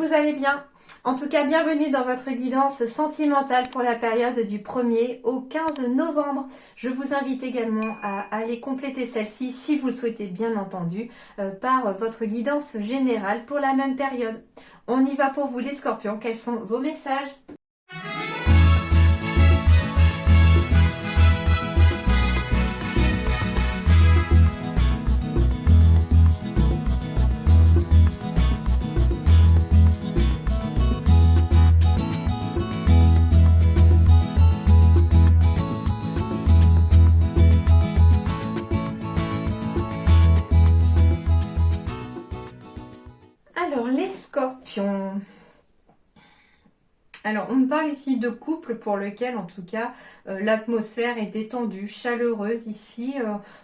vous allez bien. En tout cas, bienvenue dans votre guidance sentimentale pour la période du 1er au 15 novembre. Je vous invite également à aller compléter celle-ci, si vous le souhaitez bien entendu, par votre guidance générale pour la même période. On y va pour vous les scorpions. Quels sont vos messages ? Alors, les scorpions. Alors, on me parle ici de couple pour lequel, en tout cas, l'atmosphère est détendue, chaleureuse ici.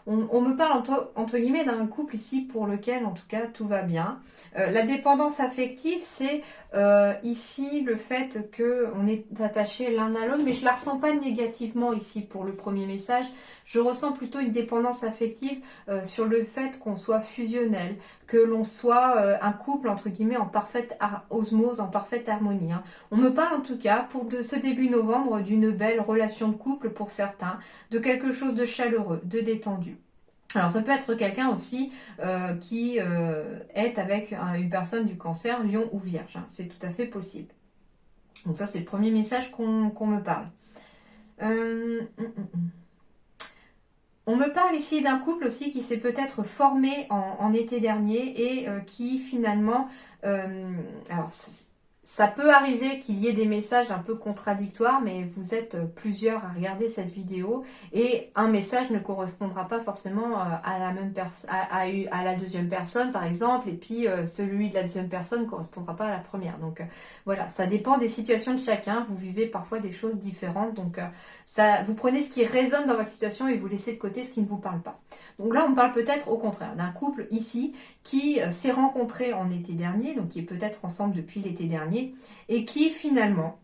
On me parle, entre guillemets, d'un couple ici pour lequel, en tout cas, tout va bien. La dépendance affective, c'est ici le fait qu'on est attaché l'un à l'autre, mais je ne la ressens pas négativement ici pour le premier message. Je ressens plutôt une dépendance affective sur le fait qu'on soit fusionnel, que l'on soit un couple, entre guillemets, en parfaite osmose, en parfaite harmonie. Hein. On me parle en tout cas, pour ce début novembre, d'une belle relation de couple pour certains, de quelque chose de chaleureux, de détendu. Alors ça peut être quelqu'un aussi qui est avec une personne du cancer, lion ou vierge. Hein. C'est tout à fait possible. Donc ça c'est le premier message qu'on me parle. On me parle ici d'un couple aussi qui s'est peut-être formé en été dernier et qui finalement... alors ça peut arriver qu'il y ait des messages un peu contradictoires, mais vous êtes plusieurs à regarder cette vidéo et un message ne correspondra pas forcément à la même à la deuxième personne, par exemple, et puis celui de la deuxième personne ne correspondra pas à la première. Donc voilà, ça dépend des situations de chacun. Vous vivez parfois des choses différentes, donc ça, vous prenez ce qui résonne dans votre situation et vous laissez de côté ce qui ne vous parle pas. Donc là, on parle peut-être au contraire d'un couple ici qui s'est rencontré en été dernier, donc qui est peut-être ensemble depuis l'été dernier, et qui finalement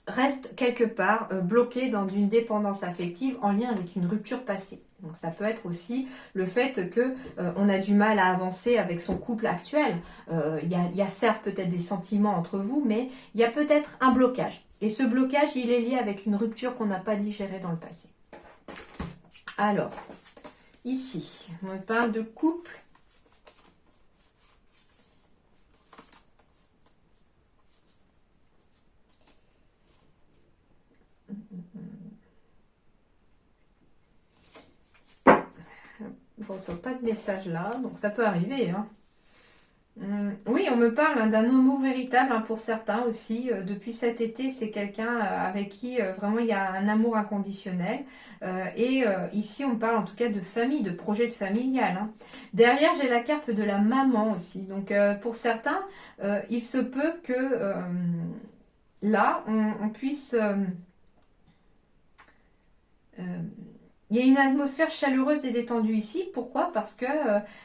reste quelque part bloqué dans une dépendance affective en lien avec une rupture passée. Donc ça peut être aussi le fait que on a du mal à avancer avec son couple actuel. Il y a certes peut-être des sentiments entre vous, mais il y a peut-être un blocage. Et ce blocage, il est lié avec une rupture qu'on n'a pas digérée dans le passé. Alors, ici, on parle de couple. Je ne reçois pas de message là, donc ça peut arriver. Hein. Oui, on me parle d'un amour véritable pour certains aussi. Depuis cet été, c'est quelqu'un avec qui vraiment il y a un amour inconditionnel. Et ici, on parle en tout cas de famille, de projet de familial. Hein. Derrière, j'ai la carte de la maman aussi. Donc pour certains, il se peut que là, on puisse... il y a une atmosphère chaleureuse et détendue ici. Pourquoi? Parce que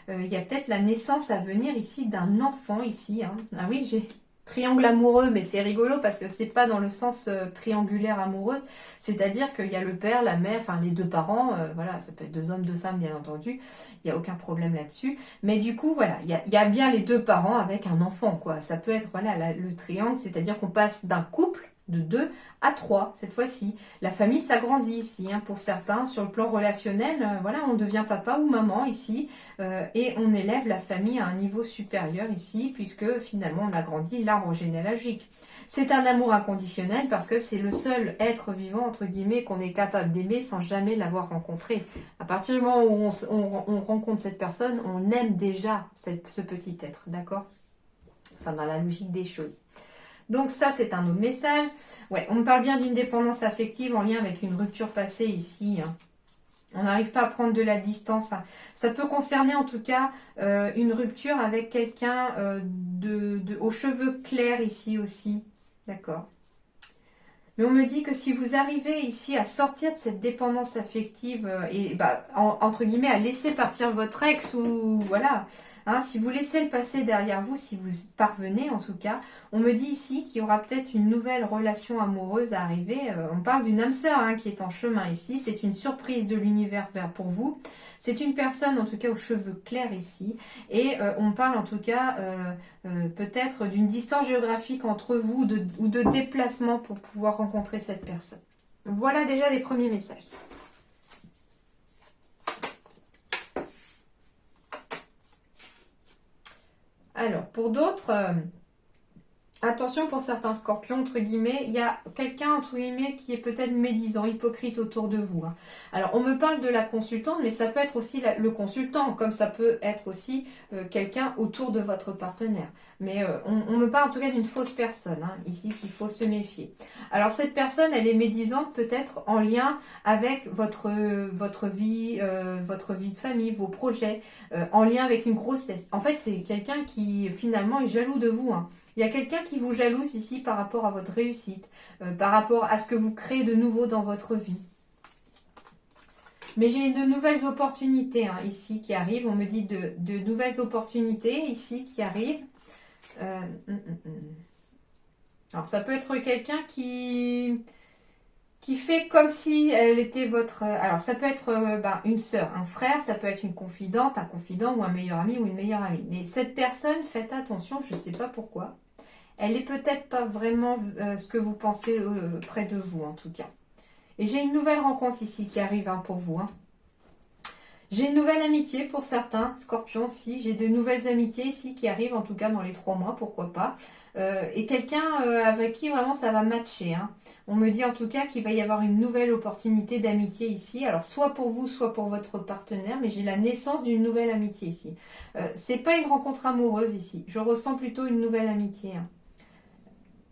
il y a peut-être la naissance à venir ici d'un enfant ici. Hein. Ah oui, j'ai triangle amoureux, mais c'est rigolo parce que c'est pas dans le sens triangulaire amoureuse. C'est-à-dire qu'il y a le père, la mère, enfin les deux parents. Voilà, ça peut être deux hommes, deux femmes, bien entendu. Il n'y a aucun problème là-dessus. Mais du coup, voilà, il y a bien les deux parents avec un enfant, quoi. Ça peut être voilà le triangle, c'est-à-dire qu'on passe d'un couple de 2 à 3 cette fois-ci. La famille s'agrandit ici, hein, pour certains, sur le plan relationnel, voilà, on devient papa ou maman ici, et on élève la famille à un niveau supérieur ici, puisque finalement on agrandit l'arbre généalogique. C'est un amour inconditionnel parce que c'est le seul être vivant, entre guillemets, qu'on est capable d'aimer sans jamais l'avoir rencontré. À partir du moment où on rencontre cette personne, on aime déjà ce petit être, d'accord? Enfin, dans la logique des choses. Donc ça, c'est un autre message. Ouais, on me parle bien d'une dépendance affective en lien avec une rupture passée ici. Hein. On n'arrive pas à prendre de la distance. Hein. Ça peut concerner en tout cas une rupture avec quelqu'un aux cheveux clairs ici aussi. D'accord. Mais on me dit que si vous arrivez ici à sortir de cette dépendance affective et entre guillemets à laisser partir votre ex ou voilà, Hein, si vous laissez le passé derrière vous, si vous parvenez en tout cas, on me dit ici qu'il y aura peut-être une nouvelle relation amoureuse à arriver. On parle d'une âme sœur hein, qui est en chemin ici. C'est une surprise de l'univers pour vous. C'est une personne en tout cas aux cheveux clairs ici. Et on parle en tout cas peut-être d'une distance géographique entre vous ou de déplacement pour pouvoir rencontrer cette personne. Voilà déjà les premiers messages. Alors, pour d'autres, attention pour certains scorpions, entre guillemets, il y a quelqu'un, entre guillemets, qui est peut-être médisant, hypocrite autour de vous. Hein. Alors, on me parle de la consultante, mais ça peut être aussi le consultant, comme ça peut être aussi quelqu'un autour de votre partenaire. Mais on me parle en tout cas d'une fausse personne, hein, ici, qu'il faut se méfier. Alors, cette personne, elle est médisante peut-être en lien avec votre vie de famille, vos projets, en lien avec une grossesse. En fait, c'est quelqu'un qui, finalement, est jaloux de vous, hein. Il y a quelqu'un qui vous jalouse ici par rapport à votre réussite, par rapport à ce que vous créez de nouveau dans votre vie. Mais j'ai de nouvelles opportunités hein, ici qui arrivent. On me dit de nouvelles opportunités ici qui arrivent. Alors ça peut être quelqu'un qui fait comme si elle était votre... Alors ça peut être une sœur, un frère, ça peut être une confidente, un confident ou un meilleur ami ou une meilleure amie. Mais cette personne, faites attention, je ne sais pas pourquoi. Elle n'est peut-être pas vraiment ce que vous pensez près de vous, en tout cas. Et j'ai une nouvelle rencontre ici qui arrive hein, pour vous. Hein. J'ai une nouvelle amitié pour certains, scorpions aussi. J'ai de nouvelles amitiés ici qui arrivent, en tout cas dans les 3 mois, pourquoi pas. Et quelqu'un avec qui vraiment ça va matcher. Hein. On me dit en tout cas qu'il va y avoir une nouvelle opportunité d'amitié ici. Alors soit pour vous, soit pour votre partenaire, mais j'ai la naissance d'une nouvelle amitié ici. C'est pas une rencontre amoureuse ici. Je ressens plutôt une nouvelle amitié. Hein.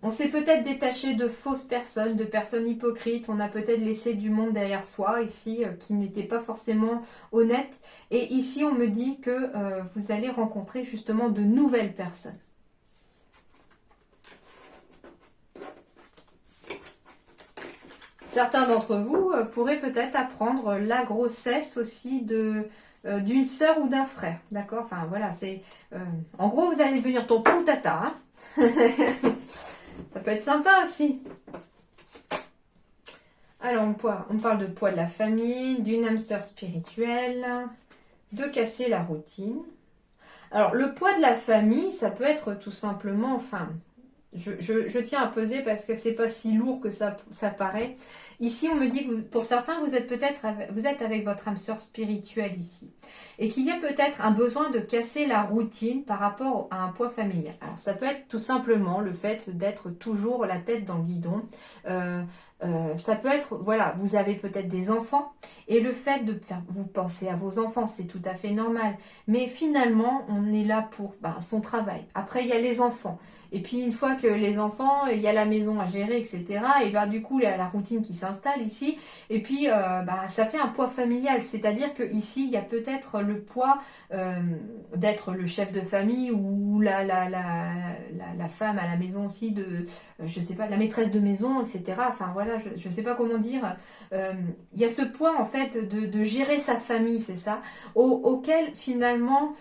On s'est peut-être détaché de fausses personnes, de personnes hypocrites. On a peut-être laissé du monde derrière soi ici qui n'était pas forcément honnête. Et ici, on me dit que vous allez rencontrer justement de nouvelles personnes. Certains d'entre vous pourraient peut-être apprendre la grossesse aussi d'une sœur ou d'un frère. D'accord? Enfin, voilà, c'est... en gros, vous allez devenir tonton ou tata. Hein. Ça peut être sympa aussi. Alors, on parle de poids de la famille, d'une âme sœur spirituelle, de casser la routine. Alors, le poids de la famille, ça peut être tout simplement, enfin, je tiens à peser parce que c'est pas si lourd que ça paraît. Ici, on me dit que pour certains, vous êtes avec votre âme sœur spirituelle ici. Et qu'il y a peut-être un besoin de casser la routine par rapport à un poids familial. Alors, ça peut être tout simplement le fait d'être toujours la tête dans le guidon. Ça peut être, voilà, vous avez peut-être des enfants et le fait de faire, vous pensez à vos enfants, c'est tout à fait normal. Mais finalement, on est là pour son travail. Après, il y a les enfants. Et puis, une fois que les enfants, il y a la maison à gérer, etc. Et du coup, il y a la routine qui s'installe ici. Et puis, ça fait un poids familial. C'est-à-dire que ici, il y a peut-être le poids d'être le chef de famille ou la femme à la maison aussi je sais pas, la maîtresse de maison, etc. Enfin, voilà, je sais pas comment dire. Il y a ce poids, en fait, de gérer sa famille, c'est ça, auquel, finalement...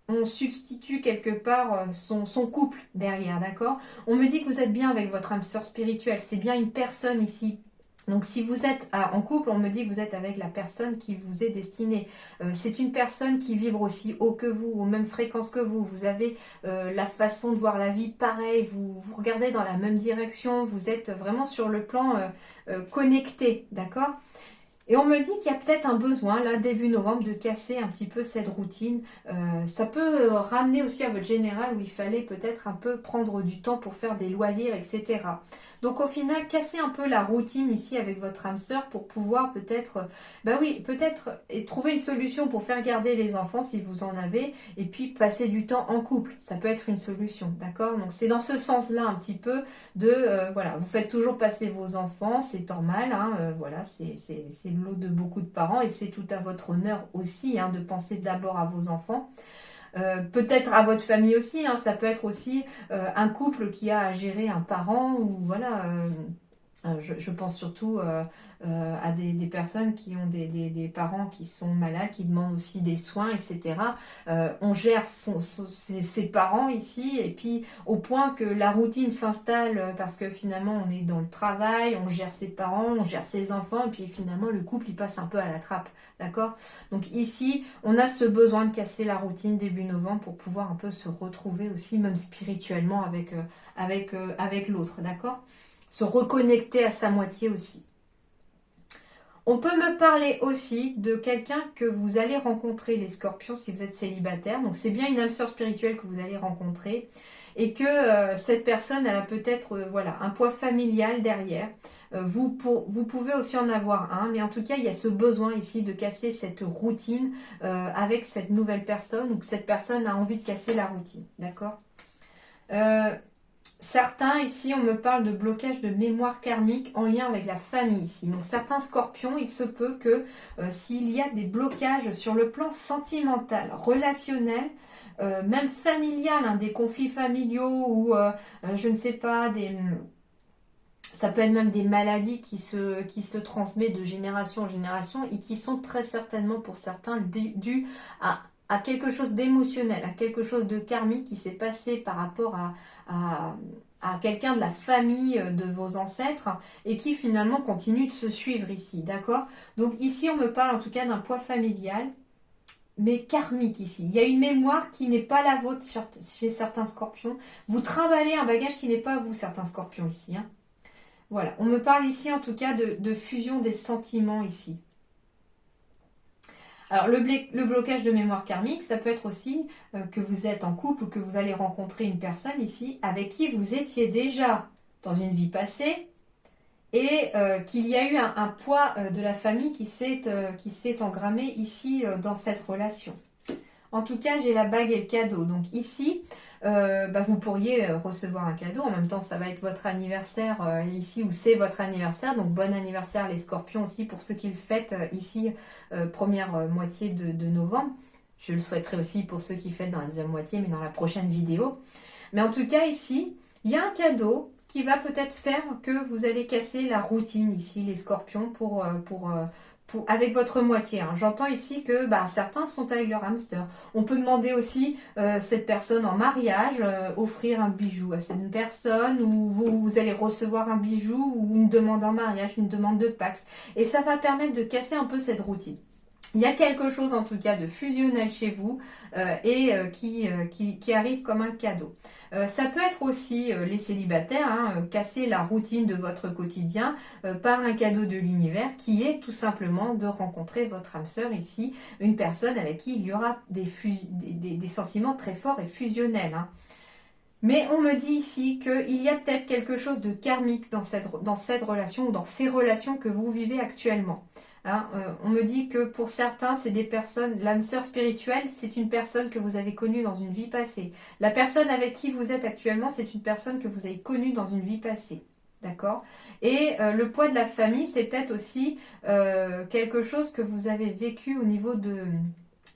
on substitue quelque part son couple derrière, d'accord? On me dit que vous êtes bien avec votre âme sœur spirituelle, c'est bien une personne ici. Donc si vous êtes en couple, on me dit que vous êtes avec la personne qui vous est destinée. C'est une personne qui vibre aussi haut que vous, aux mêmes fréquences que vous. Vous avez la façon de voir la vie pareil, vous regardez dans la même direction, vous êtes vraiment sur le plan connecté, d'accord? Et on me dit qu'il y a peut-être un besoin, là, début novembre, de casser un petit peu cette routine. Ça peut ramener aussi à votre général où il fallait peut-être un peu prendre du temps pour faire des loisirs, etc. Donc au final, casser un peu la routine ici avec votre âme sœur pour pouvoir peut-être, peut-être trouver une solution pour faire garder les enfants si vous en avez, et puis passer du temps en couple. Ça peut être une solution, d'accord? Donc c'est dans ce sens-là un petit peu voilà, vous faites toujours passer vos enfants, c'est normal, hein, voilà, c'est le lot de beaucoup de parents et c'est tout à votre honneur aussi hein, de penser d'abord à vos enfants. Peut-être à votre famille aussi, hein, ça peut être aussi un couple qui a à gérer un parent ou voilà, Je pense surtout à des personnes qui ont des parents qui sont malades, qui demandent aussi des soins, etc. On gère ses parents ici, et puis au point que la routine s'installe parce que finalement on est dans le travail, on gère ses parents, on gère ses enfants, et puis finalement le couple il passe un peu à la trappe. D'accord? Donc ici, on a ce besoin de casser la routine début novembre pour pouvoir un peu se retrouver aussi, même spirituellement, avec l'autre. D'accord? Se reconnecter à sa moitié aussi. On peut me parler aussi de quelqu'un que vous allez rencontrer, les scorpions, si vous êtes célibataire. Donc c'est bien une âme sœur spirituelle que vous allez rencontrer. Et que cette personne, elle a peut-être voilà, un poids familial derrière. Vous pouvez aussi en avoir un. Mais en tout cas, il y a ce besoin ici de casser cette routine avec cette nouvelle personne. Ou que cette personne a envie de casser la routine. D'accord Certains, ici, on me parle de blocage de mémoire karmique en lien avec la famille ici. Donc certains scorpions, il se peut que s'il y a des blocages sur le plan sentimental, relationnel, même familial, hein, des conflits familiaux ou je ne sais pas, ça peut être même des maladies qui se transmettent de génération en génération et qui sont très certainement pour certains dues à quelque chose d'émotionnel, à quelque chose de karmique qui s'est passé par rapport à quelqu'un de la famille de vos ancêtres et qui finalement continue de se suivre ici, d'accord? Donc ici on me parle en tout cas d'un poids familial, mais karmique ici. Il y a une mémoire qui n'est pas la vôtre chez certains scorpions. Vous travaillez un bagage qui n'est pas vous, certains scorpions ici, hein. Voilà, on me parle ici en tout cas de fusion des sentiments ici. Alors le blocage de mémoire karmique, ça peut être aussi que vous êtes en couple ou que vous allez rencontrer une personne ici avec qui vous étiez déjà dans une vie passée et qu'il y a eu un poids de la famille qui s'est engrammé ici dans cette relation. En tout cas, j'ai la bague et le cadeau. Donc ici, vous pourriez recevoir un cadeau. En même temps, ça va être votre anniversaire ici, ou c'est votre anniversaire. Donc bon anniversaire les scorpions aussi pour ceux qui le fêtent ici, première moitié de novembre. Je le souhaiterais aussi pour ceux qui fêtent dans la deuxième moitié, mais dans la prochaine vidéo. Mais en tout cas, ici, il y a un cadeau qui va peut-être faire que vous allez casser la routine ici, les scorpions, avec votre moitié. Hein. J'entends ici que certains sont avec leur hamster. On peut demander aussi cette personne en mariage, offrir un bijou à cette personne, ou vous allez recevoir un bijou, ou une demande en mariage, une demande de Pax. Et ça va permettre de casser un peu cette routine. Il y a quelque chose en tout cas de fusionnel chez vous qui arrive comme un cadeau. Ça peut être aussi les célibataires, hein, casser la routine de votre quotidien par un cadeau de l'univers qui est tout simplement de rencontrer votre âme sœur ici, une personne avec qui il y aura des sentiments très forts et fusionnels. Hein. Mais on me dit ici qu'il y a peut-être quelque chose de karmique dans cette relation ou dans ces relations que vous vivez actuellement. Hein, on me dit que pour certains, c'est des personnes, l'âme sœur spirituelle, c'est une personne que vous avez connue dans une vie passée. La personne avec qui vous êtes actuellement, c'est une personne que vous avez connue dans une vie passée. D'accord? Et le poids de la famille, c'est peut-être aussi quelque chose que vous avez vécu au niveau de...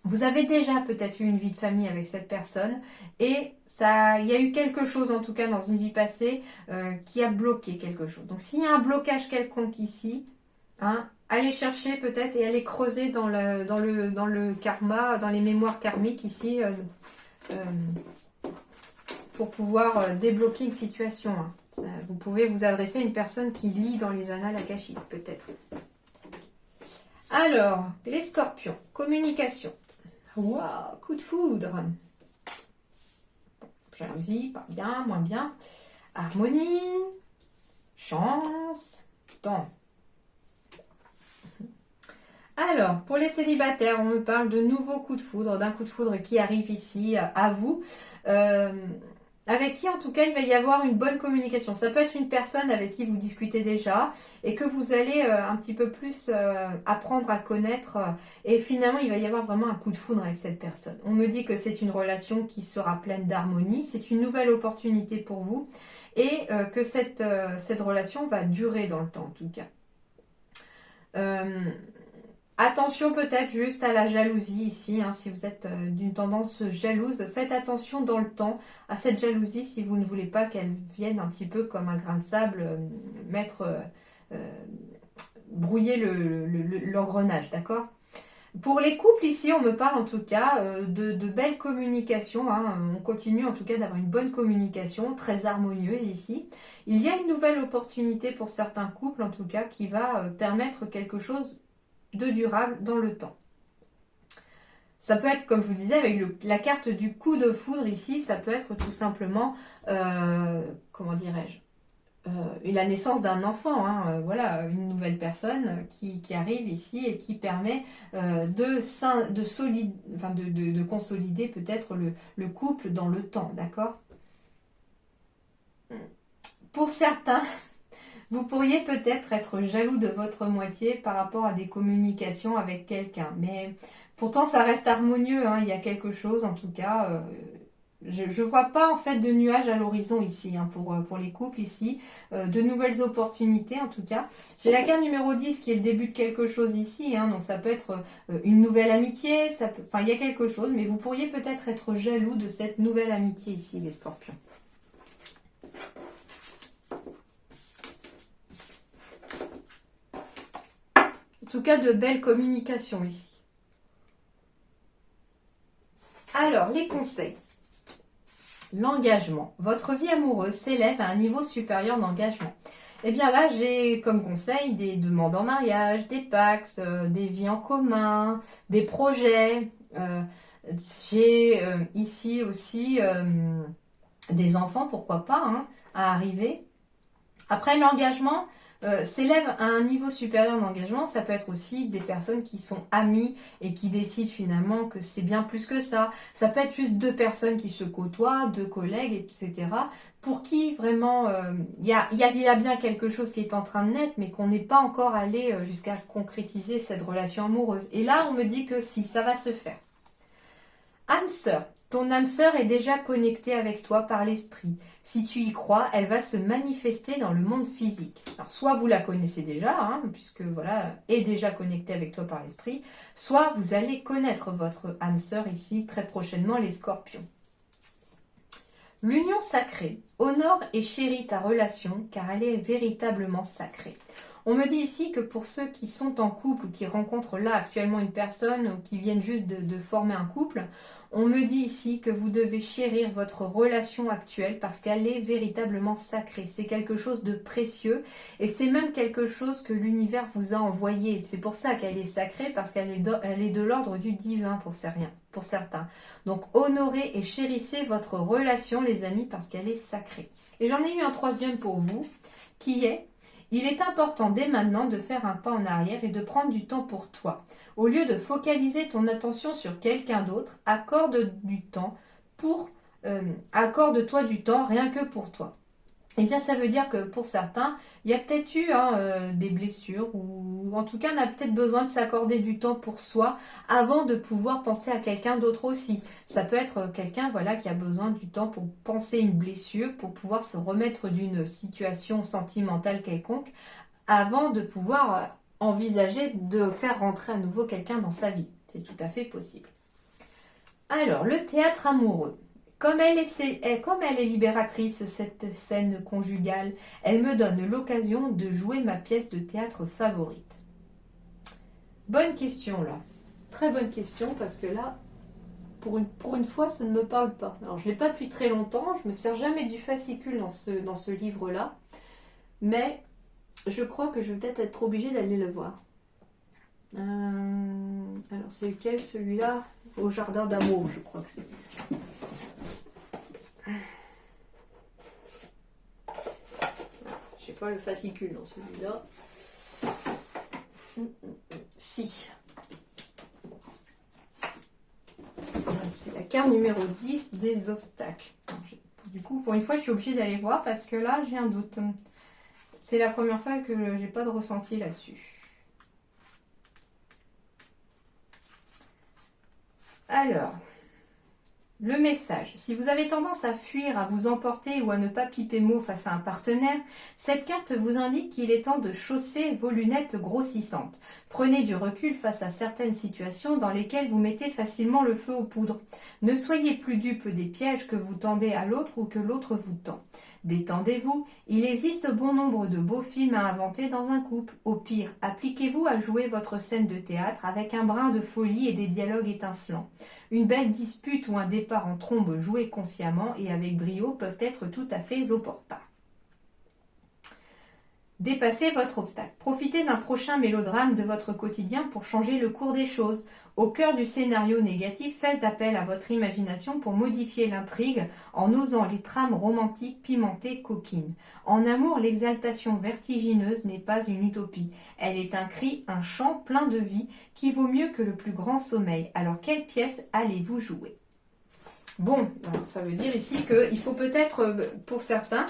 Vous avez déjà peut-être eu une vie de famille avec cette personne et il y a eu quelque chose en tout cas dans une vie passée qui a bloqué quelque chose. Donc s'il y a un blocage quelconque ici, hein, allez chercher peut-être et allez creuser dans le karma, dans les mémoires karmiques ici pour pouvoir débloquer une situation. Hein. Vous pouvez vous adresser à une personne qui lit dans les annales akashiques peut-être. Alors, les scorpions, communication. Waouh, coup de foudre. Jalousie, pas bien, moins bien. Harmonie, chance, temps. Alors, pour les célibataires, on me parle de nouveaux coups de foudre, d'un coup de foudre qui arrive ici à vous. Avec qui en tout cas il va y avoir une bonne communication. Ça peut être une personne avec qui vous discutez déjà et que vous allez un petit peu plus apprendre à connaître et finalement il va y avoir vraiment un coup de foudre avec cette personne. On me dit que c'est une relation qui sera pleine d'harmonie, c'est une nouvelle opportunité pour vous et que cette relation va durer dans le temps en tout cas. Attention peut-être juste à la jalousie ici, hein, si vous êtes d'une tendance jalouse, faites attention dans le temps à cette jalousie si vous ne voulez pas qu'elle vienne un petit peu comme un grain de sable, brouiller l'engrenage, d'accord? Pour les couples, ici, on me parle en tout cas de belles communications. Hein. On continue en tout cas d'avoir une bonne communication, très harmonieuse ici. Il y a une nouvelle opportunité pour certains couples, en tout cas, qui va permettre quelque chose de durable dans le temps. Ça peut être, comme je vous disais, avec la carte du coup de foudre ici, ça peut être tout simplement, comment dirais-je, la naissance d'un enfant, hein, voilà, une nouvelle personne qui arrive ici et qui permet de consolider peut-être le couple dans le temps, d'accord? Pour certains, vous pourriez peut-être être jaloux de votre moitié par rapport à des communications avec quelqu'un, mais pourtant ça reste harmonieux, hein, il y a quelque chose en tout cas. Je ne vois pas en fait de nuages à l'horizon ici, hein, pour les couples ici, de nouvelles opportunités en tout cas. J'ai la carte numéro 10 qui est le début de quelque chose ici, hein, donc ça peut être une nouvelle amitié, enfin il y a quelque chose, mais vous pourriez peut-être être jaloux de cette nouvelle amitié ici, les scorpions. En tout cas, de belles communications ici. Alors, les conseils. L'engagement. Votre vie amoureuse s'élève à un niveau supérieur d'engagement. Eh bien là, j'ai comme conseil des demandes en mariage, des pactes, des vies en commun, des projets. J'ai ici aussi des enfants, pourquoi pas, hein, à arriver. Après, l'engagement s'élève à un niveau supérieur d'engagement. Ça peut être aussi des personnes qui sont amies et qui décident finalement que c'est bien plus que ça. Ça peut être juste deux personnes qui se côtoient, deux collègues, etc. Pour qui vraiment il y a bien quelque chose qui est en train de naître, mais qu'on n'est pas encore allé jusqu'à concrétiser cette relation amoureuse. Et là, on me dit que si, ça va se faire. Âme sœur, ton âme sœur est déjà connectée avec toi par l'esprit. Si tu y crois, elle va se manifester dans le monde physique. Alors soit vous la connaissez déjà, hein, puisque voilà, est déjà connectée avec toi par l'esprit, soit vous allez connaître votre âme sœur ici très prochainement, les scorpions. L'union sacrée honore et chérit ta relation car elle est véritablement sacrée. On me dit ici que pour ceux qui sont en couple ou qui rencontrent là actuellement une personne ou qui viennent juste de former un couple, on me dit ici que vous devez chérir votre relation actuelle parce qu'elle est véritablement sacrée. C'est quelque chose de précieux et c'est même quelque chose que l'univers vous a envoyé. C'est pour ça qu'elle est sacrée parce qu'elle est de l'ordre du divin pour certains. Donc honorez et chérissez votre relation les amis parce qu'elle est sacrée. Et j'en ai eu un troisième pour vous qui est: il est important dès maintenant de faire un pas en arrière et de prendre du temps pour toi. Au lieu de focaliser ton attention sur quelqu'un d'autre, accorde-toi du temps rien que pour toi. Eh bien, ça veut dire que pour certains, il y a peut-être eu des blessures ou en tout cas, on a peut-être besoin de s'accorder du temps pour soi avant de pouvoir penser à quelqu'un d'autre aussi. Ça peut être quelqu'un voilà, qui a besoin du temps pour penser une blessure, pour pouvoir se remettre d'une situation sentimentale quelconque avant de pouvoir envisager de faire rentrer à nouveau quelqu'un dans sa vie. C'est tout à fait possible. Alors, le théâtre amoureux. Comme elle est libératrice, cette scène conjugale, elle me donne l'occasion de jouer ma pièce de théâtre favorite. Bonne question là. Très bonne question parce que là, pour une fois, ça ne me parle pas. Alors, je ne l'ai pas depuis très longtemps, je ne me sers jamais du fascicule dans ce livre-là. Mais je crois que je vais peut-être être obligée d'aller le voir. Alors, c'est lequel celui-là? Au jardin d'amour, je crois que c'est. Je n'ai pas le fascicule dans celui-là. Si. C'est la carte numéro 10 des obstacles. Du coup, pour une fois, je suis obligée d'aller voir parce que là, j'ai un doute. C'est la première fois que j'ai pas de ressenti là-dessus. Alors, le message. Si vous avez tendance à fuir, à vous emporter ou à ne pas piper mot face à un partenaire, cette carte vous indique qu'il est temps de chausser vos lunettes grossissantes. Prenez du recul face à certaines situations dans lesquelles vous mettez facilement le feu aux poudres. Ne soyez plus dupe des pièges que vous tendez à l'autre ou que l'autre vous tend. Détendez-vous, il existe bon nombre de beaux films à inventer dans un couple. Au pire, appliquez-vous à jouer votre scène de théâtre avec un brin de folie et des dialogues étincelants. Une belle dispute ou un départ en trombe joué consciemment et avec brio peuvent être tout à fait opportuns. Dépassez votre obstacle. Profitez d'un prochain mélodrame de votre quotidien pour changer le cours des choses. Au cœur du scénario négatif, faites appel à votre imagination pour modifier l'intrigue en osant les trames romantiques pimentées coquines. En amour, l'exaltation vertigineuse n'est pas une utopie. Elle est un cri, un chant plein de vie qui vaut mieux que le plus grand sommeil. Alors quelle pièce allez-vous jouer ? Bon, alors ça veut dire ici qu'il faut peut-être, pour certains,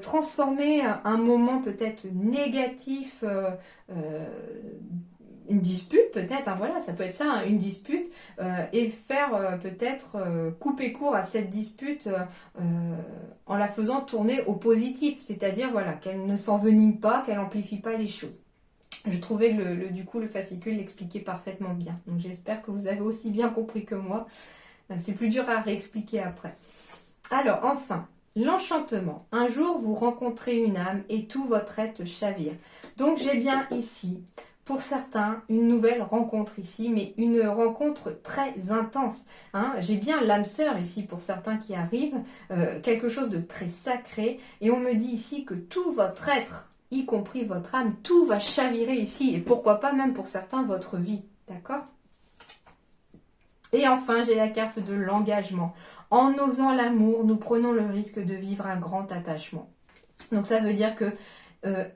transformer un moment peut-être négatif, une dispute peut-être, hein, voilà, ça peut être ça, hein, une dispute, et faire peut-être couper court à cette dispute en la faisant tourner au positif, c'est-à-dire voilà, qu'elle ne s'envenime pas, qu'elle n'amplifie pas les choses. Je trouvais que du coup le fascicule l'expliquait parfaitement bien, donc j'espère que vous avez aussi bien compris que moi. C'est plus dur à réexpliquer après. Alors, enfin, l'enchantement. Un jour, vous rencontrez une âme et tout votre être chavire. Donc, j'ai bien ici, pour certains, une nouvelle rencontre ici, mais une rencontre très intense. Hein. J'ai bien l'âme sœur ici pour certains qui arrivent, quelque chose de très sacré. Et on me dit ici que tout votre être, y compris votre âme, tout va chavirer ici. Et pourquoi pas même pour certains, votre vie. D'accord ? Et enfin, j'ai la carte de l'engagement. En osant l'amour, nous prenons le risque de vivre un grand attachement. Donc ça veut dire que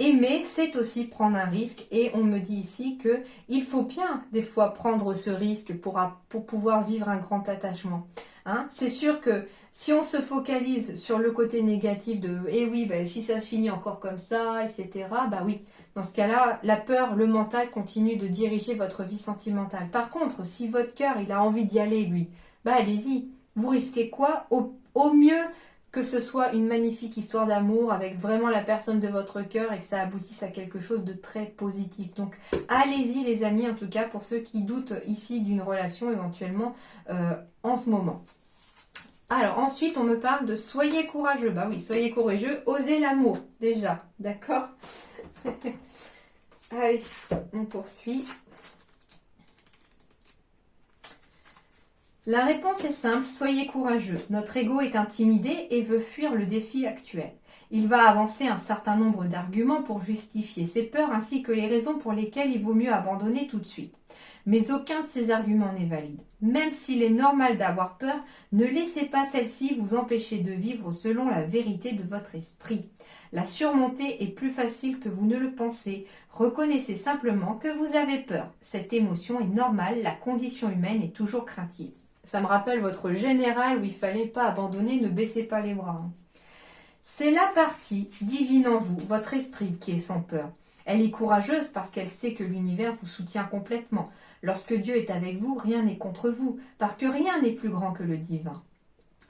aimer, c'est aussi prendre un risque. Et on me dit ici qu'il faut bien des fois prendre ce risque pour pouvoir vivre un grand attachement. Hein, c'est sûr que si on se focalise sur le côté négatif de « eh oui, ben, si ça se finit encore comme ça, etc. » bah oui, dans ce cas-là, la peur, le mental continue de diriger votre vie sentimentale. Par contre, si votre cœur, il a envie d'y aller, lui, bah allez-y. Vous risquez quoi ? Au mieux que ce soit une magnifique histoire d'amour avec vraiment la personne de votre cœur et que ça aboutisse à quelque chose de très positif. Donc allez-y les amis, en tout cas pour ceux qui doutent ici d'une relation éventuellement en ce moment. Alors ensuite on me parle de soyez courageux. Bah oui, soyez courageux, osez l'amour déjà, d'accord. Allez, on poursuit. La réponse est simple, soyez courageux. Notre ego est intimidé et veut fuir le défi actuel. Il va avancer un certain nombre d'arguments pour justifier ses peurs ainsi que les raisons pour lesquelles il vaut mieux abandonner tout de suite. Mais aucun de ces arguments n'est valide. Même s'il est normal d'avoir peur, ne laissez pas celle-ci vous empêcher de vivre selon la vérité de votre esprit. La surmonter est plus facile que vous ne le pensez. Reconnaissez simplement que vous avez peur. Cette émotion est normale, la condition humaine est toujours craintive. Ça me rappelle votre général où il fallait pas abandonner, ne baissez pas les bras. C'est la partie divine en vous, votre esprit, qui est sans peur. Elle est courageuse parce qu'elle sait que l'univers vous soutient complètement. Lorsque Dieu est avec vous, rien n'est contre vous, parce que rien n'est plus grand que le divin.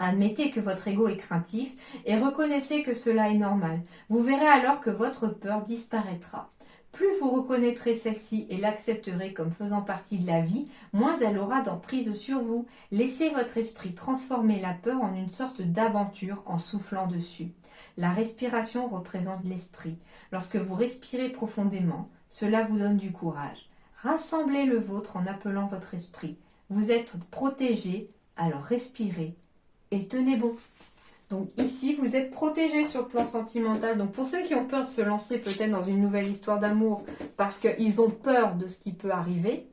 Admettez que votre ego est craintif et reconnaissez que cela est normal. Vous verrez alors que votre peur disparaîtra. Plus vous reconnaîtrez celle-ci et l'accepterez comme faisant partie de la vie, moins elle aura d'emprise sur vous. Laissez votre esprit transformer la peur en une sorte d'aventure en soufflant dessus. La respiration représente l'esprit. Lorsque vous respirez profondément, cela vous donne du courage. Rassemblez le vôtre en appelant votre esprit. Vous êtes protégé, alors respirez et tenez bon. Donc ici, vous êtes protégé sur le plan sentimental. Donc pour ceux qui ont peur de se lancer peut-être dans une nouvelle histoire d'amour parce qu'ils ont peur de ce qui peut arriver,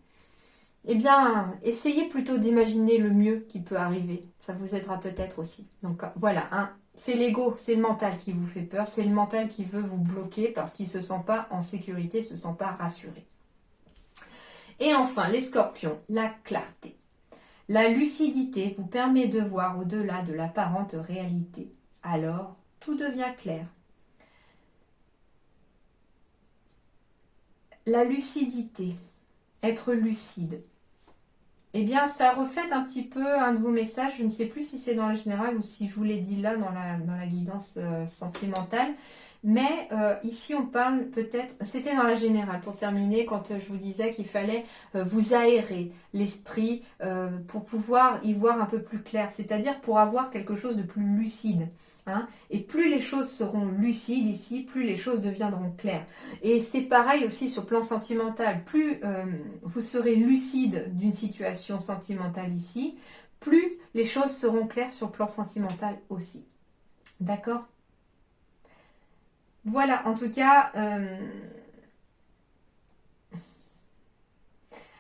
eh bien, essayez plutôt d'imaginer le mieux qui peut arriver. Ça vous aidera peut-être aussi. Donc voilà, hein, c'est l'ego, c'est le mental qui vous fait peur. C'est le mental qui veut vous bloquer parce qu'il ne se sent pas en sécurité, ne se sent pas rassuré. Et enfin, les scorpions, la clarté. La lucidité vous permet de voir au-delà de l'apparente réalité. Alors, tout devient clair. La lucidité, être lucide, eh bien, ça reflète un petit peu un de vos messages. Je ne sais plus si c'est dans le général ou si je vous l'ai dit là dans la guidance sentimentale. Mais ici, on parle peut-être, c'était dans la générale pour terminer, quand je vous disais qu'il fallait vous aérer l'esprit pour pouvoir y voir un peu plus clair, c'est-à-dire pour avoir quelque chose de plus lucide. Hein. Et plus les choses seront lucides ici, plus les choses deviendront claires. Et c'est pareil aussi sur le plan sentimental. Plus vous serez lucide d'une situation sentimentale ici, plus les choses seront claires sur le plan sentimental aussi. D'accord ? Voilà, en tout cas,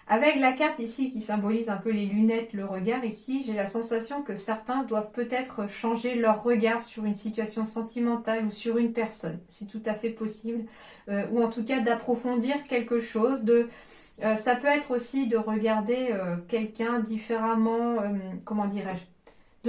avec la carte ici qui symbolise un peu les lunettes, le regard ici, j'ai la sensation que certains doivent peut-être changer leur regard sur une situation sentimentale ou sur une personne. C'est tout à fait possible. Ou en tout cas d'approfondir quelque chose. Ça peut être aussi de regarder quelqu'un différemment, comment dirais-je,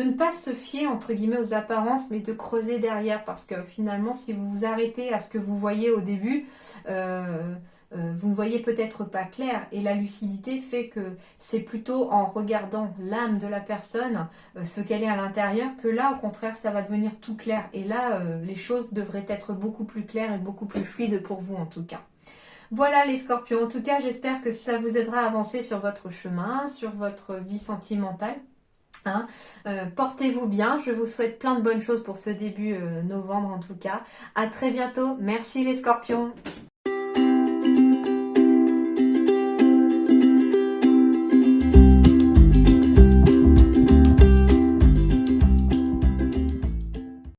de ne pas se fier entre guillemets aux apparences, mais de creuser derrière, parce que finalement, si vous vous arrêtez à ce que vous voyez au début, vous ne voyez peut-être pas clair, et la lucidité fait que c'est plutôt en regardant l'âme de la personne, ce qu'elle est à l'intérieur, que là, au contraire, ça va devenir tout clair, et là, les choses devraient être beaucoup plus claires et beaucoup plus fluides pour vous en tout cas. Voilà les scorpions, en tout cas, j'espère que ça vous aidera à avancer sur votre chemin, sur votre vie sentimentale. Hein, portez-vous bien, je vous souhaite plein de bonnes choses pour ce début novembre en tout cas. À très bientôt, merci les scorpions.